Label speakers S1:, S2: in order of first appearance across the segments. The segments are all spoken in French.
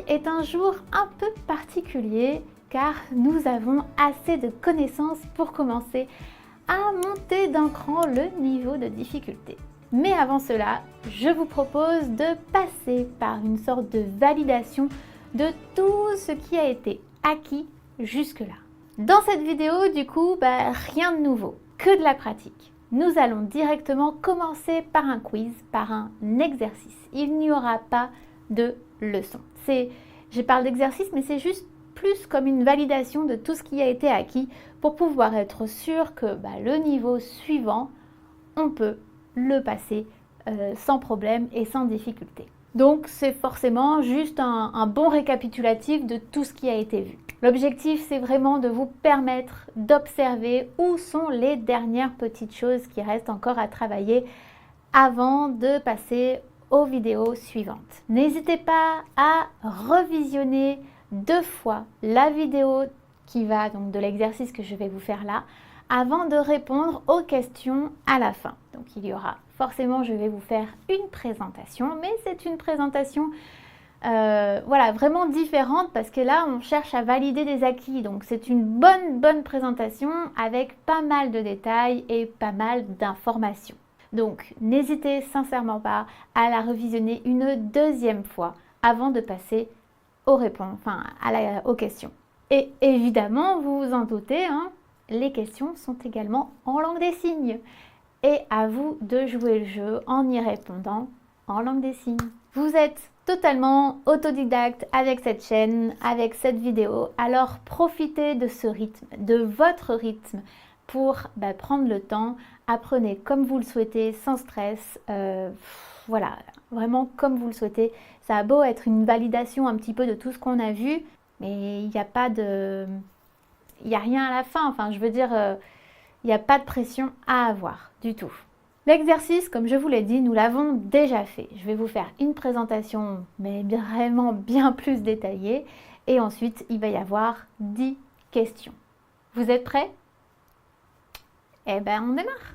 S1: est un jour un peu particulier car nous avons assez de connaissances pour commencer à monter d'un cran le niveau de difficulté. Mais avant cela, je vous propose de passer par une sorte de validation de tout ce qui a été acquis jusque-là. Dans cette vidéo, du coup, rien de nouveau, que de la pratique. Nous allons directement commencer par un quiz, par un exercice. Il n'y aura pas de leçon. Je parle d'exercice, mais c'est juste plus comme une validation de tout ce qui a été acquis pour pouvoir être sûr que le niveau suivant, on peut le passer sans problème et sans difficulté. Donc c'est forcément juste un bon récapitulatif de tout ce qui a été vu. L'objectif, c'est vraiment de vous permettre d'observer où sont les dernières petites choses qui restent encore à travailler avant de passer aux vidéos suivantes. N'hésitez pas à revisionner 2 fois la vidéo qui va donc de l'exercice que je vais vous faire là, avant de répondre aux questions à la fin. Donc il y aura forcément, je vais vous faire une présentation, mais c'est une présentation vraiment différente parce que là on cherche à valider des acquis, donc c'est une bonne présentation avec pas mal de détails et pas mal d'informations. Donc n'hésitez sincèrement pas à la revisionner une 2e fois avant de passer aux questions. Et évidemment, vous vous en doutez, les questions sont également en langue des signes. Et à vous de jouer le jeu en y répondant en langue des signes. Vous êtes totalement autodidacte avec cette chaîne, avec cette vidéo, alors profitez de ce rythme, de votre rythme pour prendre le temps. Apprenez comme vous le souhaitez, sans stress, vraiment comme vous le souhaitez. Ça a beau être une validation un petit peu de tout ce qu'on a vu, mais il n'y a rien à la fin, il n'y a pas de pression à avoir du tout. L'exercice, comme je vous l'ai dit, nous l'avons déjà fait. Je vais vous faire une présentation, mais vraiment bien plus détaillée. Et ensuite, il va y avoir 10 questions. Vous êtes prêts? Eh bien, on démarre!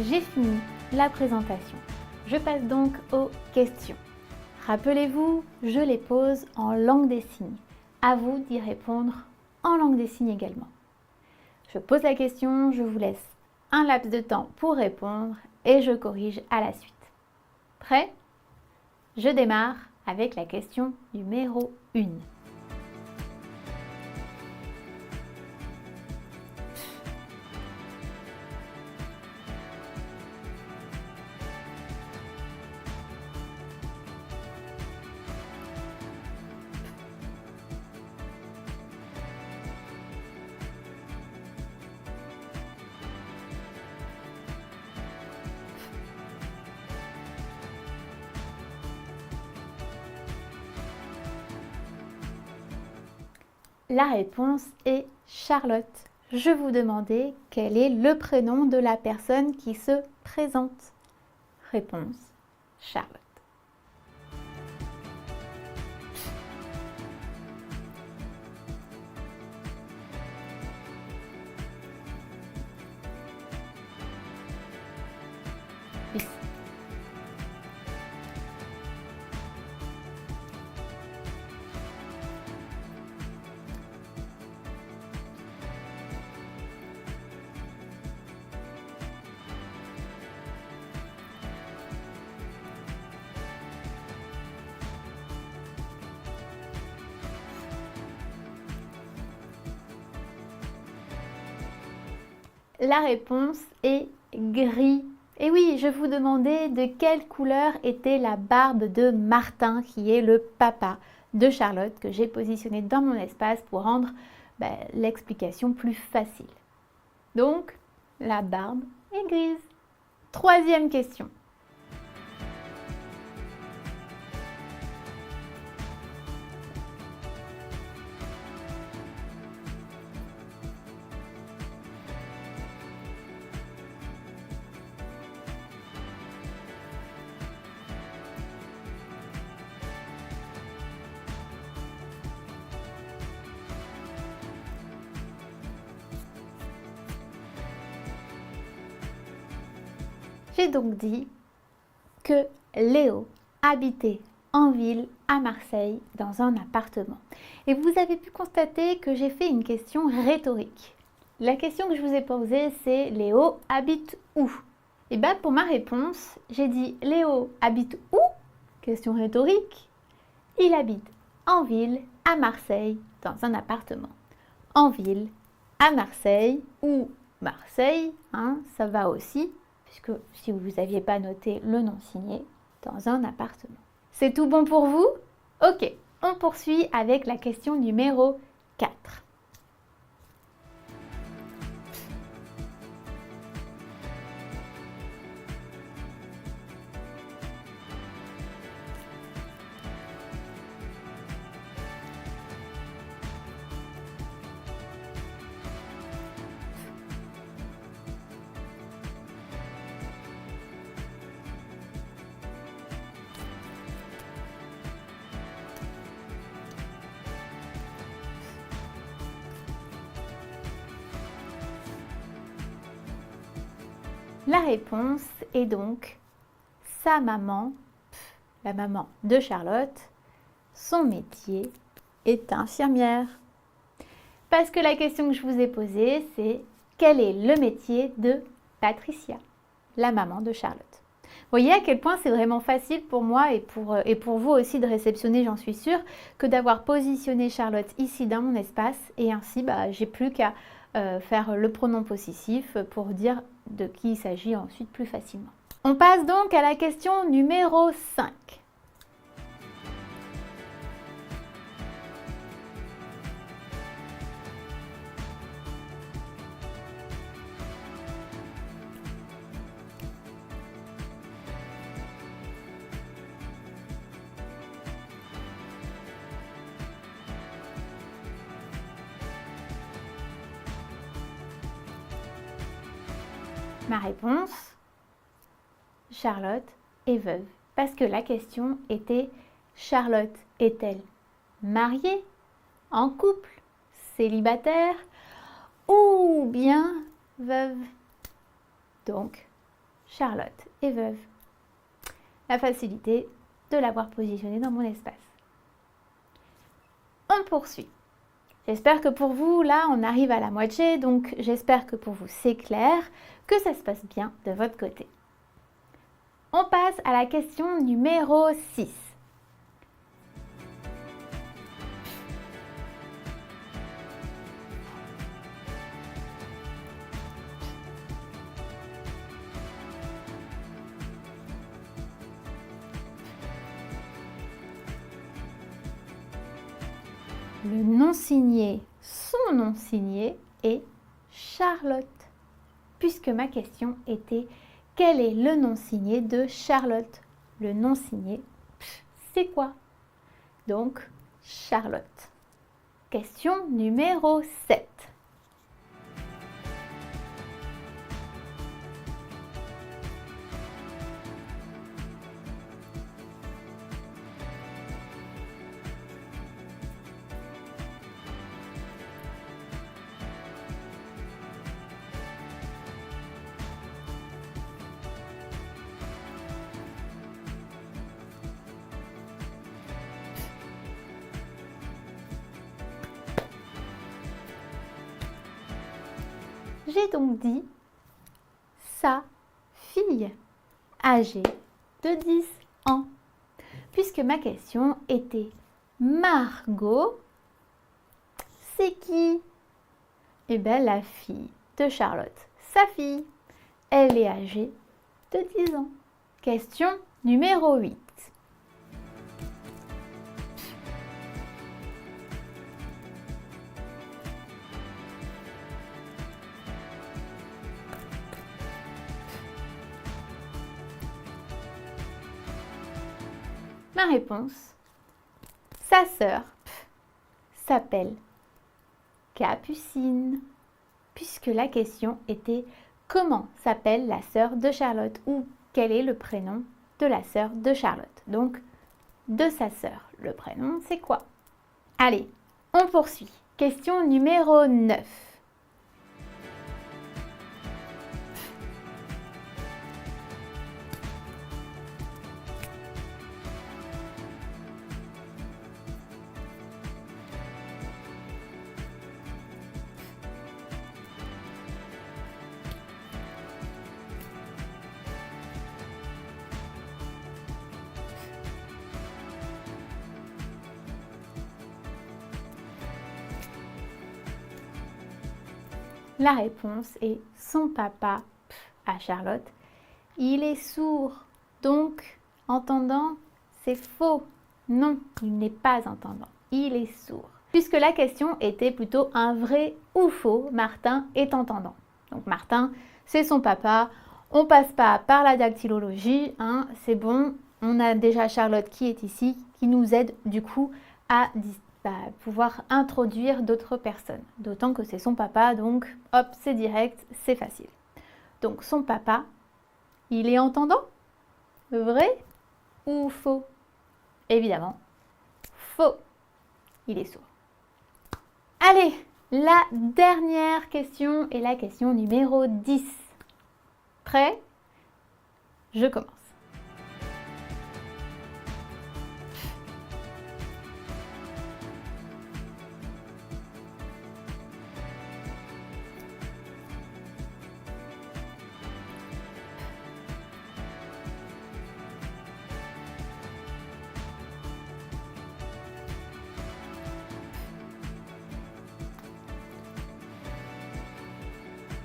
S1: j'ai fini la présentation. Je passe donc aux questions. Rappelez-vous, je les pose en langue des signes. À vous d'y répondre en langue des signes également. Je pose la question, je vous laisse un laps de temps pour répondre et je corrige à la suite. Prêt? Je démarre avec la question numéro 1. La réponse est Charlotte. Je vous demandais quel est le prénom de la personne qui se présente. Réponse Charlotte. Oui. La réponse est gris. Et oui, je vous demandais de quelle couleur était la barbe de Martin, qui est le papa de Charlotte, que j'ai positionné dans mon espace pour rendre l'explication plus facile. Donc, la barbe est grise. Troisième question. J'ai donc dit que Léo habitait en ville à Marseille dans un appartement. Et vous avez pu constater que j'ai fait une question rhétorique. La question que je vous ai posée, c'est Léo habite où? Et bien pour ma réponse, j'ai dit Léo habite où? Question rhétorique. Il habite en ville à Marseille dans un appartement. En ville à Marseille ou Marseille, ça va aussi, puisque si vous n'aviez pas noté le nom signé, dans un appartement. C'est tout bon pour vous? Ok, on poursuit avec la question numéro 4. La réponse est donc sa maman, la maman de Charlotte, son métier est infirmière. Parce que la question que je vous ai posée, c'est quel est le métier de Patricia, la maman de Charlotte? Vous voyez à quel point c'est vraiment facile pour moi et pour vous aussi de réceptionner, j'en suis sûre, que d'avoir positionné Charlotte ici dans mon espace et ainsi j'ai plus qu'à faire le pronom possessif pour dire de qui il s'agit ensuite plus facilement. On passe donc à la question numéro 5. Ma réponse, Charlotte est veuve. Parce que la question était, Charlotte est-elle mariée, en couple, célibataire ou bien veuve? Donc, Charlotte est veuve. La facilité de l'avoir positionné dans mon espace. On poursuit. J'espère que pour vous, là, on arrive à la moitié, donc j'espère que pour vous, c'est clair, que ça se passe bien de votre côté. On passe à la question numéro 6. Le nom signé, son nom signé est Charlotte. Puisque ma question était quel est le nom signé de Charlotte? Le nom signé, c'est quoi? Donc, Charlotte. Question numéro 7. J'ai donc dit sa fille, âgée de 10 ans. Puisque ma question était Margot, c'est qui? Eh bien, la fille de Charlotte, sa fille. Elle est âgée de 10 ans. Question numéro 8. Ma réponse, sa sœur s'appelle Capucine, puisque la question était comment s'appelle la sœur de Charlotte ou quel est le prénom de la sœur de Charlotte. Donc, de sa sœur, le prénom, c'est quoi? Allez, on poursuit. Question numéro 9. La réponse est son papa à Charlotte. Il est sourd, donc entendant, c'est faux. Non, il n'est pas entendant, il est sourd. Puisque la question était plutôt un vrai ou faux, Martin est entendant. Donc Martin, c'est son papa. On passe pas par la dactylologie, hein, c'est bon. On a déjà Charlotte qui est ici, qui nous aide du coup à pouvoir introduire d'autres personnes. D'autant que c'est son papa, donc hop, c'est direct, c'est facile. Donc son papa, il est entendant? Vrai ou faux? Évidemment, faux. Il est sourd. Allez, la dernière question est la question numéro 10. Prêt? Je commence.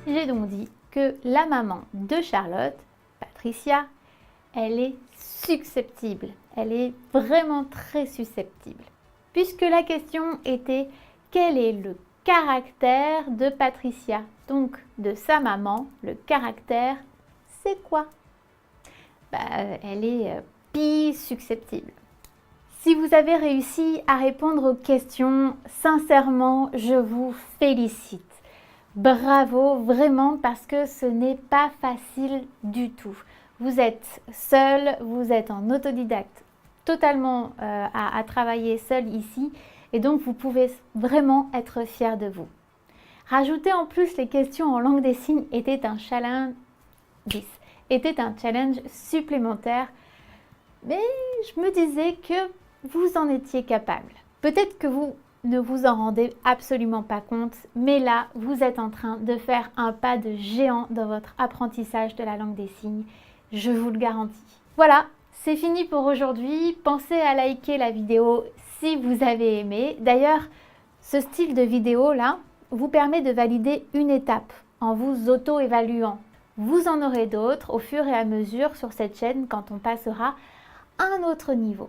S1: J'ai donc dit que la maman de Charlotte, Patricia, elle est susceptible. Elle est vraiment très susceptible. Puisque la question était quel est le caractère de Patricia? Donc de sa maman, le caractère, c'est quoi? Elle est susceptible. Si vous avez réussi à répondre aux questions, sincèrement, je vous félicite. Bravo, vraiment, parce que ce n'est pas facile du tout. Vous êtes seul, vous êtes en autodidacte, totalement à travailler seul ici, et donc vous pouvez vraiment être fier de vous. Rajouter en plus les questions en langue des signes était un challenge 10. était un challenge supplémentaire, mais je me disais que vous en étiez capable. Peut-être que vous ne vous en rendez absolument pas compte, mais là, vous êtes en train de faire un pas de géant dans votre apprentissage de la langue des signes. Je vous le garantis. Voilà, c'est fini pour aujourd'hui. Pensez à liker la vidéo si vous avez aimé. D'ailleurs, ce style de vidéo là vous permet de valider une étape en vous auto-évaluant. Vous en aurez d'autres au fur et à mesure sur cette chaîne quand on passera à un autre niveau.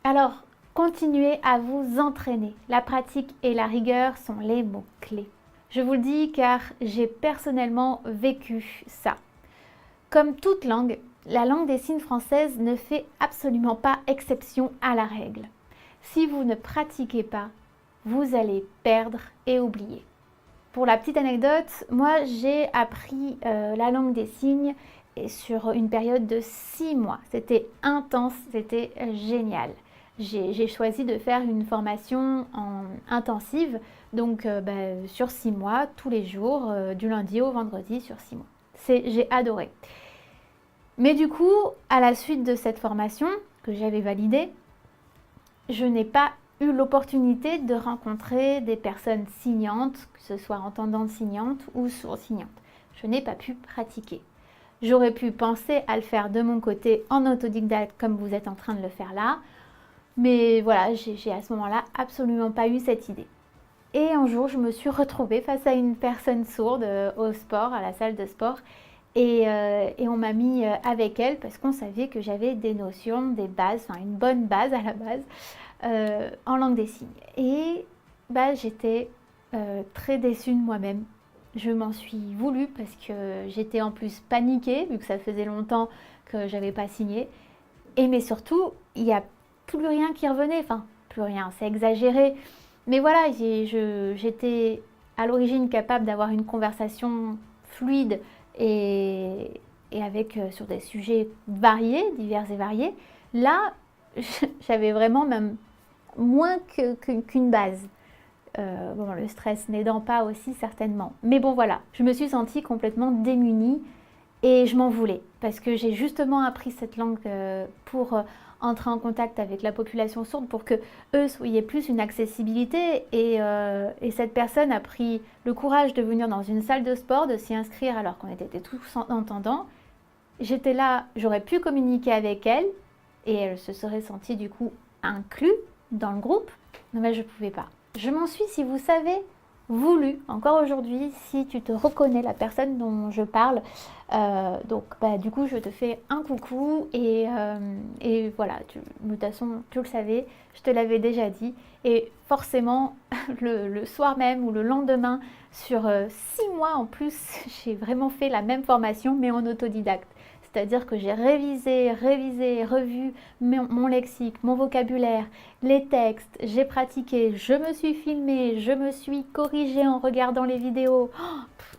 S1: Alors, continuez à vous entraîner. La pratique et la rigueur sont les mots-clés. Je vous le dis car j'ai personnellement vécu ça. Comme toute langue, la langue des signes française ne fait absolument pas exception à la règle. Si vous ne pratiquez pas, vous allez perdre et oublier. Pour la petite anecdote, moi j'ai appris la langue des signes sur une période de 6 mois. C'était intense, c'était génial. J'ai choisi de faire une formation intensive, donc sur 6 mois, tous les jours, du lundi au vendredi sur 6 mois. J'ai adoré. Mais du coup, à la suite de cette formation que j'avais validée, je n'ai pas eu l'opportunité de rencontrer des personnes signantes, que ce soit entendantes signantes ou sourdes signantes. Je n'ai pas pu pratiquer. J'aurais pu penser à le faire de mon côté en autodidacte comme vous êtes en train de le faire là, mais voilà, j'ai à ce moment-là absolument pas eu cette idée. Et un jour, je me suis retrouvée face à une personne sourde au sport, à la salle de sport, et on m'a mis avec elle parce qu'on savait que j'avais des notions, des bases, enfin une bonne base à la base en langue des signes. Et j'étais très déçue de moi-même. Je m'en suis voulu parce que j'étais en plus paniquée vu que ça faisait longtemps que j'avais pas signé. Mais surtout, il n'y a plus rien qui revenait, enfin plus rien, c'est exagéré. Mais voilà, j'étais à l'origine capable d'avoir une conversation fluide et avec sur des sujets variés, divers et variés. Là, j'avais vraiment même moins qu'une base. Bon, le stress n'aidant pas aussi certainement. Mais bon voilà, je me suis sentie complètement démunie et je m'en voulais parce que j'ai justement appris cette langue pour entrer en contact avec la population sourde pour que eux soient plus une accessibilité et cette personne a pris le courage de venir dans une salle de sport, de s'y inscrire alors qu'on était tous entendants. J'étais là, j'aurais pu communiquer avec elle et elle se serait sentie du coup inclue dans le groupe, mais je ne pouvais pas. Je m'en suis, si vous savez, voulu, encore aujourd'hui, si tu te reconnais la personne dont je parle. Donc du coup je te fais un coucou et voilà, de toute façon tu le savais, je te l'avais déjà dit et forcément le soir même ou le lendemain sur 6 mois en plus j'ai vraiment fait la même formation mais en autodidacte. C'est-à-dire que j'ai révisé, revu mon lexique, mon vocabulaire, les textes, j'ai pratiqué, je me suis filmée, je me suis corrigée en regardant les vidéos.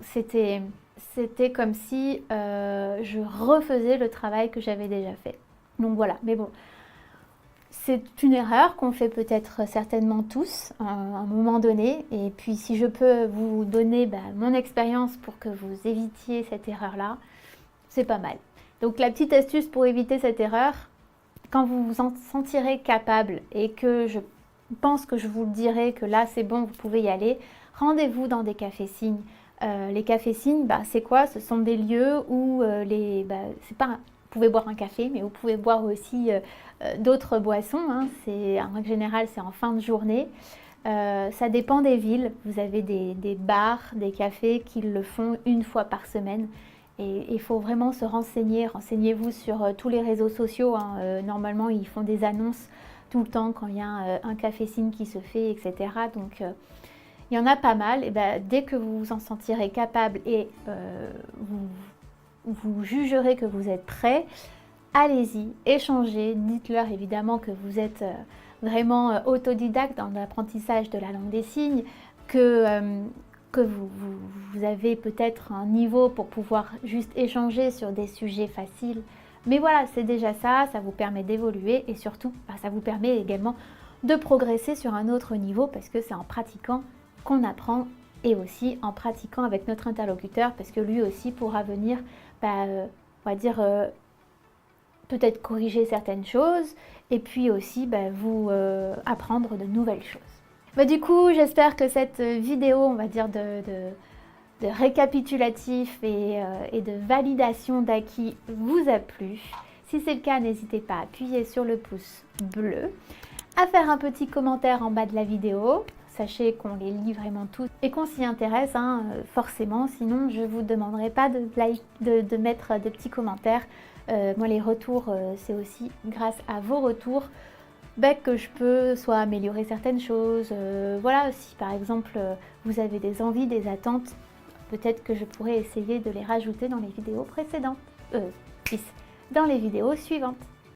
S1: C'était comme si je refaisais le travail que j'avais déjà fait. Donc voilà, mais bon, c'est une erreur qu'on fait peut-être certainement tous à un moment donné. Et puis si je peux vous donner mon expérience pour que vous évitiez cette erreur-là, c'est pas mal. Donc la petite astuce pour éviter cette erreur, quand vous vous en sentirez capable et que je pense que je vous le dirai que là c'est bon, vous pouvez y aller, rendez-vous dans des cafés-signes. Les cafés-signes, c'est quoi? Ce sont des lieux où c'est pas, vous pouvez boire un café, mais vous pouvez boire aussi d'autres boissons. Hein. En règle générale, c'est en fin de journée. Ça dépend des villes. Vous avez des bars, des cafés qui le font une fois par semaine. Et il faut vraiment se renseigner. Renseignez-vous sur tous les réseaux sociaux. Hein. Normalement, ils font des annonces tout le temps quand il y a un café-signe qui se fait, etc. Donc, il y en a pas mal. Et dès que vous vous en sentirez capable et vous jugerez que vous êtes prêt, allez-y, échangez. Dites-leur évidemment que vous êtes vraiment autodidacte dans l'apprentissage de la langue des signes, que vous avez peut-être un niveau pour pouvoir juste échanger sur des sujets faciles. Mais voilà, c'est déjà ça, ça vous permet d'évoluer et surtout, ça vous permet également de progresser sur un autre niveau parce que c'est en pratiquant qu'on apprend et aussi en pratiquant avec notre interlocuteur parce que lui aussi pourra venir on va dire, peut-être corriger certaines choses et puis aussi vous apprendre de nouvelles choses. Du coup, j'espère que cette vidéo, on va dire, de récapitulatif et de validation d'acquis vous a plu. Si c'est le cas, n'hésitez pas à appuyer sur le pouce bleu, à faire un petit commentaire en bas de la vidéo. Sachez qu'on les lit vraiment tous et qu'on s'y intéresse forcément, sinon je ne vous demanderai pas de mettre des petits commentaires. Moi les retours, c'est aussi grâce à vos retours que je peux soit améliorer certaines choses. Voilà, si par exemple vous avez des envies, des attentes, peut-être que je pourrais essayer de les rajouter dans les vidéos précédentes, dans les vidéos suivantes.